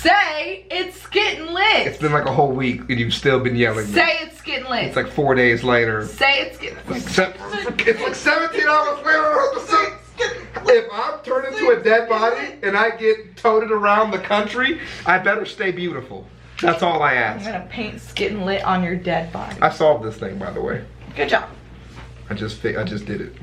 Say it's SkittenReacts. It's been like a whole week and you've still been yelling. Say it's SkittenReacts. It's like 4 days later. Say it's SkittenReacts. It's like 17 hours later. If I'm turned into a dead body and I get toted around the country, I better stay beautiful. That's all I ask. I'm gonna paint SkittenReacts on your dead body. I solved this thing, by the way. Good job. I just did it.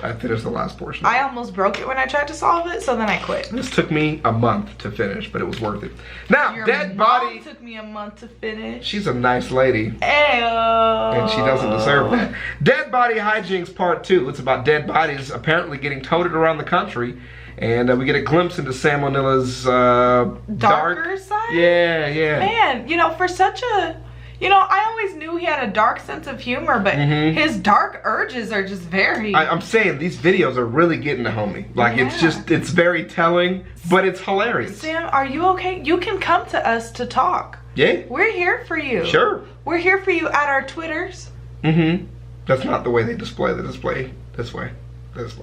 I finished the last portion. I almost broke it when I tried to solve it, so then I quit. This took me a month to finish, but it was worth it. Now, Your dead mom body. took me a month to finish. She's a nice lady. Ew. And she doesn't deserve that. Dead Body Hijinks Part 2. It's about dead bodies apparently getting toted around the country. And we get a glimpse into Salmonilla's darker side? Yeah, yeah. Man, you know, for such a... You know, I always knew he had a dark sense of humor, but his dark urges are just very... I'm saying these videos are really getting to homie. Like, it's very telling, but it's hilarious. Sam, are you okay? You can come to us to talk. Yeah. We're here for you. Sure. We're here for you at our Twitters. That's not the way they display the display. This way.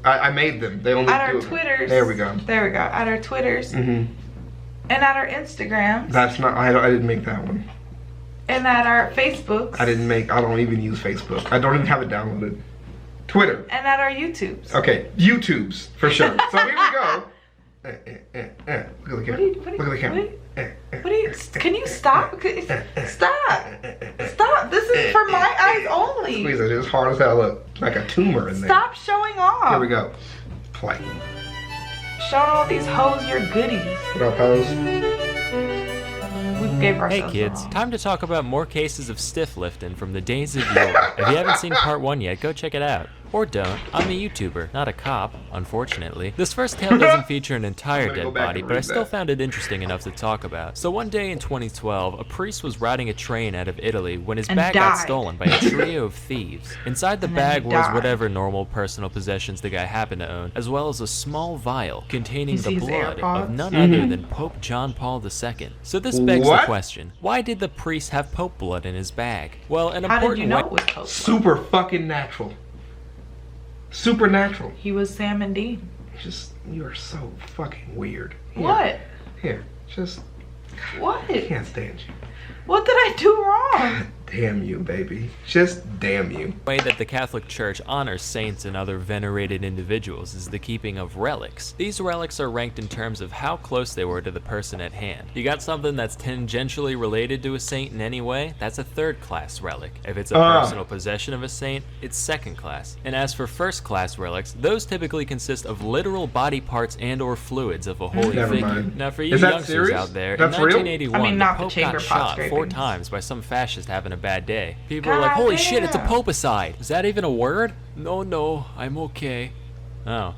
I made them. They only at do our it. Twitters. There we go. There we go. At our Twitters. And at our Instagrams. That's not... I didn't make that one. And at our Facebooks. I don't even use Facebook. I don't even have it downloaded. Twitter. And at our YouTubes. Okay, YouTubes, for sure. So here we go. Look at the camera. Look at the camera. What are you, can you stop? Stop. Stop. This is for my eyes only. Squeeze it as hard as hell. Look, like a tumor in there. Stop showing off. Here we go. Play. Showing all these hoes your goodies. What up, hoes? We gave ourselves Hey kids, time to talk about more cases of stiff lifting from the days of yore. If you haven't seen part 1 yet, go check it out. Or don't. I'm a YouTuber, not a cop, unfortunately. This first tale doesn't feature an entire dead body, but I still found it interesting enough to talk about. So one day in 2012, a priest was riding a train out of Italy when his bag got stolen by a trio of thieves. Inside the bag was whatever normal personal possessions the guy happened to own, as well as a small vial containing the blood of none other than Pope John Paul II. So this begs the question, why did the priest have Pope blood in his bag? Well, an important... How did you know it was Pope blood? Super fucking natural. Supernatural. He was Sam and Dean. You are so fucking weird. Here. What? Here, just... What? I can't stand you. What did I do wrong? God damn you, baby. Just damn you. The way that the Catholic Church honors saints and other venerated individuals is the keeping of relics. These relics are ranked in terms of how close they were to the person at hand. You got something that's tangentially related to a saint in any way, that's a third-class relic. If it's a personal possession of a saint, it's second class. And as for first-class relics, those typically consist of literal body parts and or fluids of a holy figure. Now for you youngsters out there, in 1981, the Pope got shot 4 times by some fascist having a bad day. People are like, holy shit, it's a popicide. Is that even a word? No, I'm okay. Oh.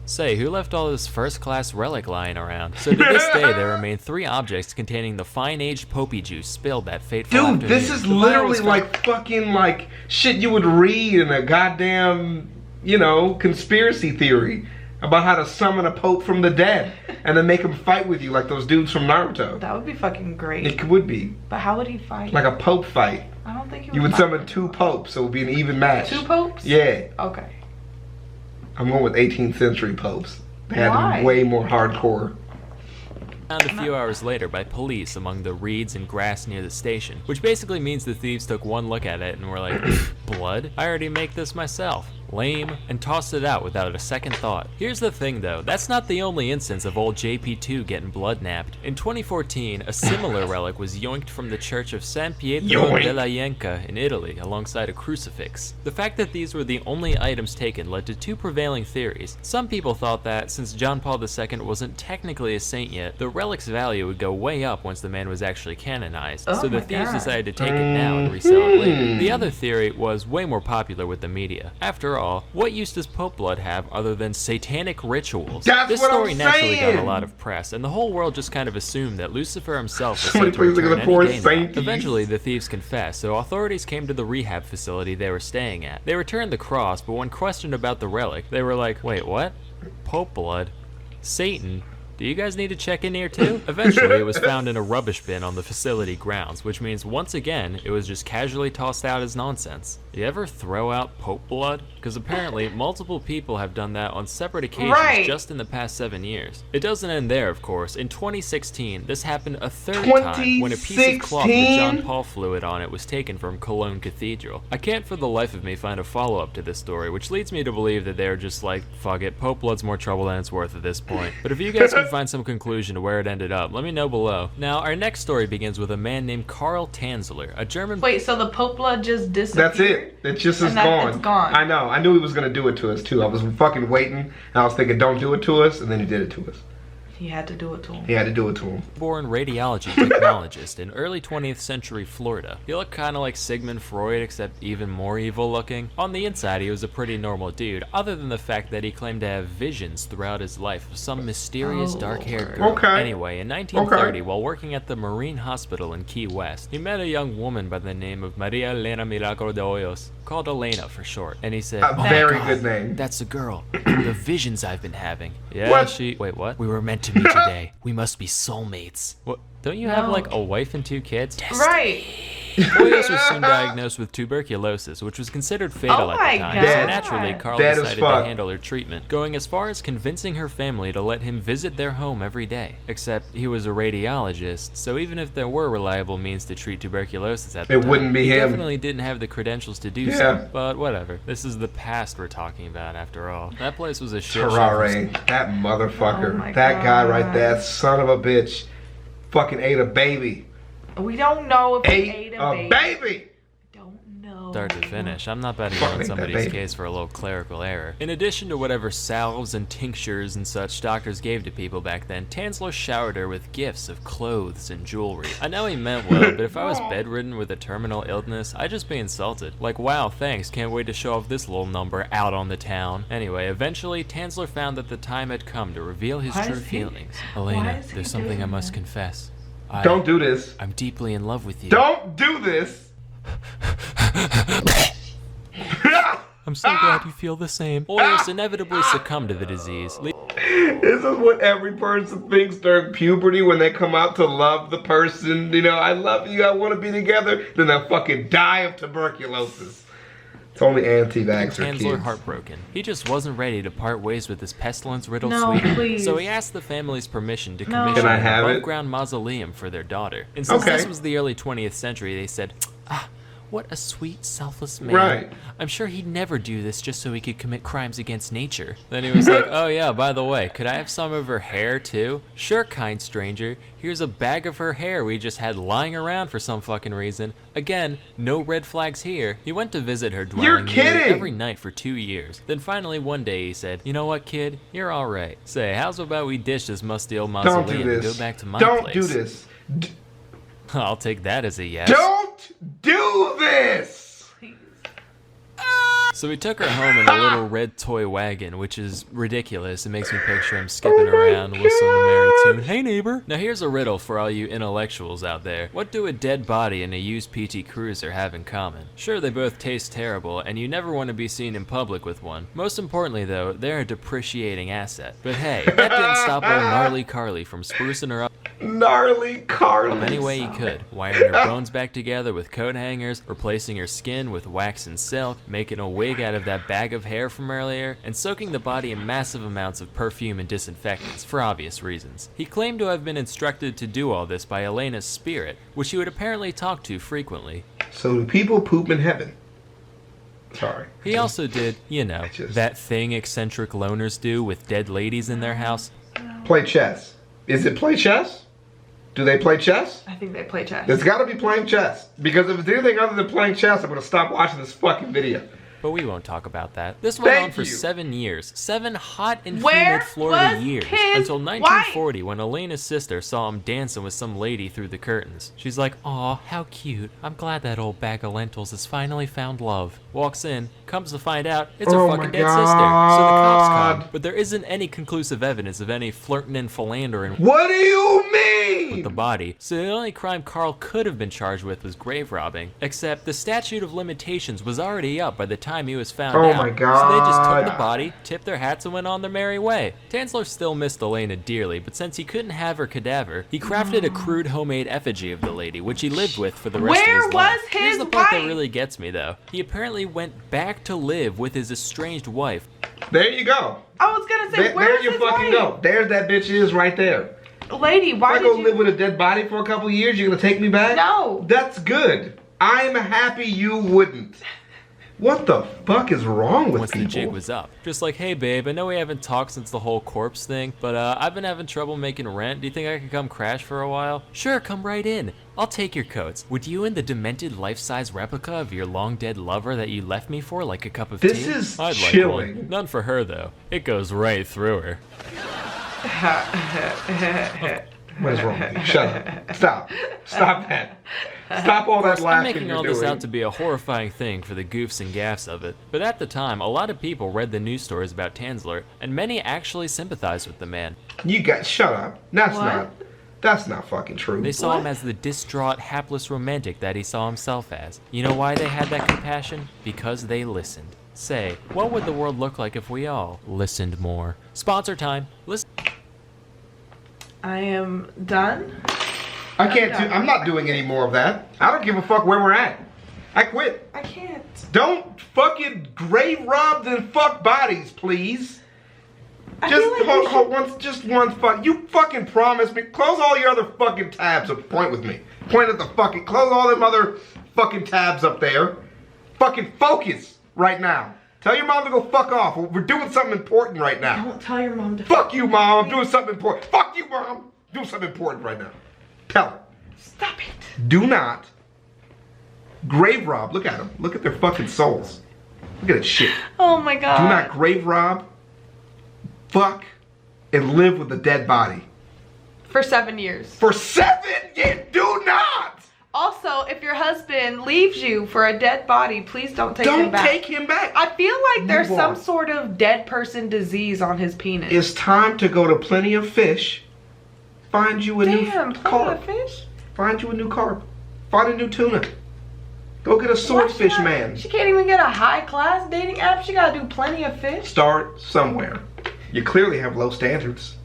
Say, who left all this first-class relic lying around? So to this day, there remain 3 objects containing the fine-aged popey juice spilled that fateful afternoon. Dude, this is literally like fucking like shit you would read in a goddamn, you know, conspiracy theory about how to summon a pope from the dead and then make him fight with you like those dudes from Naruto. That would be fucking great. It would be. But how would he fight? Like a pope fight. I don't think he would. You would fight. summon 2 popes, so it would be an even match. 2 popes? Yeah. Okay. I'm going with 18th century popes. They had Why? way more hardcore. Found a few hours later by police among the reeds and grass near the station, which basically means the thieves took one look at it and were like, blood? I already make this myself. Lame, and tossed it out without a second thought. Here's the thing though, that's not the only instance of old JP2 getting blood napped. In 2014, a similar relic was yoinked from the church of San Pietro della Ienca in Italy alongside a crucifix. The fact that these were the only items taken led to 2 prevailing theories. Some people thought that, since John Paul II wasn't technically a saint yet, the relic's value would go way up once the man was actually canonized, so the thieves decided to take it now and resell it later. The other theory was way more popular with the media. After all, what use does Pope blood have other than satanic rituals? This story naturally got a lot of press, and the whole world just kind of assumed that Lucifer himself was set to return any day now. Eventually, the thieves confessed, so authorities came to the rehab facility they were staying at. They returned the cross, but when questioned about the relic, they were like, wait, what? Pope blood? Satan? Do you guys need to check in here too? Eventually, it was found in a rubbish bin on the facility grounds, which means once again, it was just casually tossed out as nonsense. You ever throw out Pope blood? Because apparently, multiple people have done that on separate occasions just in the past 7 years. It doesn't end there, of course. In 2016, this happened a third time when a piece of cloth with John Paul fluid on it was taken from Cologne Cathedral. I can't for the life of me find a follow-up to this story, which leads me to believe that they're just like, fuck it, Pope blood's more trouble than it's worth at this point. But if you guys can find some conclusion to where it ended up, let me know below. Now, our next story begins with a man named Karl Tanzler, a German... Wait, so the Pope blood just disappeared? That's it. It just is gone. It's gone. I know. I knew he was going to do it to us, too. I was fucking waiting, and I was thinking, don't do it to us, and then he did it to us. He had to do it to him. He had to do it to him. Born radiology technologist in early 20th century Florida. He looked kind of like Sigmund Freud, except even more evil looking. On the inside, he was a pretty normal dude, other than the fact that he claimed to have visions throughout his life of some mysterious dark-haired girl. Anyway, in 1930, while working at the Marine Hospital in Key West, he met a young woman by the name of Maria Elena Milagro de Hoyos, called Elena for short. And he said, a very good name. That's the girl. The visions I've been having. Yeah, Wait, what? We were meant to meet today. We must be soulmates. What? Don't you have like a wife and 2 kids? Right. Hoyos was soon diagnosed with tuberculosis, which was considered fatal at the time. So naturally, Karl decided to handle her treatment, going as far as convincing her family to let him visit their home every day. Except he was a radiologist, so even if there were reliable means to treat tuberculosis at the time, it wouldn't be he him. Definitely didn't have the credentials to do so. But whatever. This is the past we're talking about, after all. That place was a shit show. That motherfucker. That guy right there, son of a bitch, fucking ate a baby. We don't know if he ate a baby. Don't know. Start to finish, I'm not betting on somebody's case for a little clerical error. In addition to whatever salves and tinctures and such doctors gave to people back then, Tanzler showered her with gifts of clothes and jewelry. I know he meant well, but if I was bedridden with a terminal illness, I'd just be insulted. Like, wow, thanks, can't wait to show off this little number out on the town. Anyway, eventually, Tanzler found that the time had come to reveal his true feelings. Elena, there's something I must confess. Don't do this. I'm deeply in love with you. Don't do this. I'm so glad you feel the same. Hoyos inevitably succumbed to the disease. This is what every person thinks during puberty when they come out to love the person. You know, I love you, I want to be together. Then they'll fucking die of tuberculosis. It's only anti-vaxxer kids. Tanzler heartbroken. He just wasn't ready to part ways with his pestilence-riddled sweetheart. So he asked the family's permission to commission an above-ground mausoleum for their daughter. And since this was the early 20th century, they said, what a sweet, selfless man. Right. I'm sure he'd never do this just so he could commit crimes against nature. Then he was like, oh yeah, by the way, could I have some of her hair too? Sure, kind stranger. Here's a bag of her hair we just had lying around for some fucking reason. Again, no red flags here. He went to visit her dwelling every night for 2 years. Then finally one day he said, you know what, kid? You're alright. Say, how's about we dish this musty old mausoleum and go back to my place? Don't do this. I'll take that as a yes. Don't do this! So we took her home in a little red toy wagon, which is ridiculous. It makes me picture him skipping around, whistling a merry tune. Hey neighbor! Now here's a riddle for all you intellectuals out there. What do a dead body and a used PT Cruiser have in common? Sure, they both taste terrible, and you never want to be seen in public with one. Most importantly though, they're a depreciating asset. But hey, that didn't stop old Gnarly Carly from sprucing her up. Gnarly Carly. Any way he could, wiring her bones back together with coat hangers, replacing her skin with wax and silk, making a wig out of that bag of hair from earlier, and soaking the body in massive amounts of perfume and disinfectants, for obvious reasons. He claimed to have been instructed to do all this by Elena's spirit, which he would apparently talk to frequently. So do people poop in heaven? Sorry. He also did, you know, that thing eccentric loners do with dead ladies in their house. Play chess. Is it play chess? Do they play chess? I think they play chess. It's gotta be playing chess. Because if it's anything other than playing chess, I'm gonna stop watching this fucking video. But we won't talk about that. This went on for 7 years. 7 hot and humid Florida years. Until 1940 when Elena's sister saw him dancing with some lady through the curtains. She's like, aw, how cute. I'm glad that old bag of lentils has finally found love. Walks in, comes to find out it's her fucking dead sister. So the cops come. But there isn't any conclusive evidence of any flirting and philandering. What do you mean? With the body, so the only crime Carl could have been charged with was grave robbing. Except the statute of limitations was already up by the time he was found out. Oh my God. So they just took the body, tipped their hats, and went on their merry way. Tansler still missed Elena dearly, but since he couldn't have her cadaver, he crafted a crude homemade effigy of the lady, which he lived with for the rest of his life. Where was Here's his the part that wife? really gets me, though. He apparently went back to live with his estranged wife. There you go. I was gonna say, There where's you his fucking wife? go. There's that bitch is right there. Lady, why If I did go you... live with a dead body for a couple years, you're gonna take me back? No. That's good. I'm happy you wouldn't. What the fuck is wrong with Once people? the jig was up. Just like, hey babe, I know we haven't talked since the whole corpse thing, but I've been having trouble making rent. Do you think I could come crash for a while? Sure, come right in. I'll take your coats. Would you and the demented life-size replica of your long-dead lover that you left me for like a cup of tea? This is I'd chilling. like one. None for her, though. It goes right through her. What is wrong with you? Shut up. Stop. Stop that. Stop all that I'm laughing making you're all doing. this out to be a horrifying thing for the goofs and gaffs of it. But at the time, a lot of people read the news stories about Tansler, and many actually sympathized with the man. You got shut up. What? That's not fucking true. They saw him What? as the distraught, hapless romantic that he saw himself as. You know why they had that compassion? Because they listened. Say, what would the world look like if we all listened more? Sponsor time. Listen. I am done. I can't do, I'm not doing any more of that. I don't give a fuck where we're at. I quit. I can't. Don't fucking grave rob and fuck bodies, please. I Just feel like hold, we hold should- one, just one fuck. You fucking promised me. Close all your other fucking tabs up. Point with me. Point at the fucking. Close all them other fucking tabs up there. Fucking focus right now. Tell your mom to go fuck off. We're doing something important right now. Don't tell your mom to... Fuck you, mom. I'm doing something important. Fuck you, mom. I'm doing something important right now. Tell her. Stop it. Do not grave rob. Look at them. Look at their fucking souls. Look at that shit. Oh my God. Do not grave rob, fuck, and live with a dead body. For 7 years. For 7 years, do not! Also, if your husband leaves you for a dead body, please don't take him Don't back. take him back. I feel like there's Move some on. sort of dead person disease on his penis. It's time to go to Plenty of Fish. Find you a Damn, new plenty carp. of fish? Find you a new carp. Find a new tuna. Go get a Why swordfish she not- man. She can't even get a high-class dating app. She gotta do Plenty of Fish. Start somewhere. You clearly have low standards.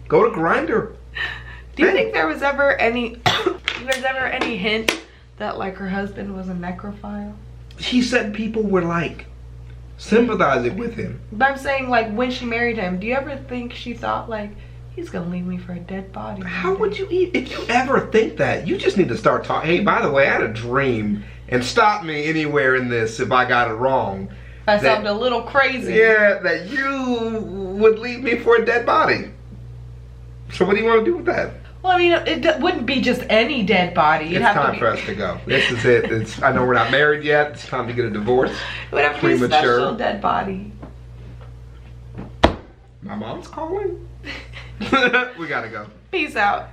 Go to Grindr. Do you Hey. think there was ever any hint that like her husband was a necrophile? He said people were like sympathizing with him. But I'm saying like when she married him, do you ever think she thought like he's gonna leave me for a dead body? How would you eat if you ever think that? You just need to start talking. Hey, by the way, I had a dream, and stop me anywhere in this if I got it wrong. I sound a little crazy. Yeah, that you would leave me for a dead body. So what do you want to do with that? Well, I mean, it wouldn't be just any dead body. It'd It's have time to be. for us to go. This is it. I know we're not married yet. It's time to get a divorce. It would have to be a Premature. special dead body. My mom's calling. We gotta go. Peace out.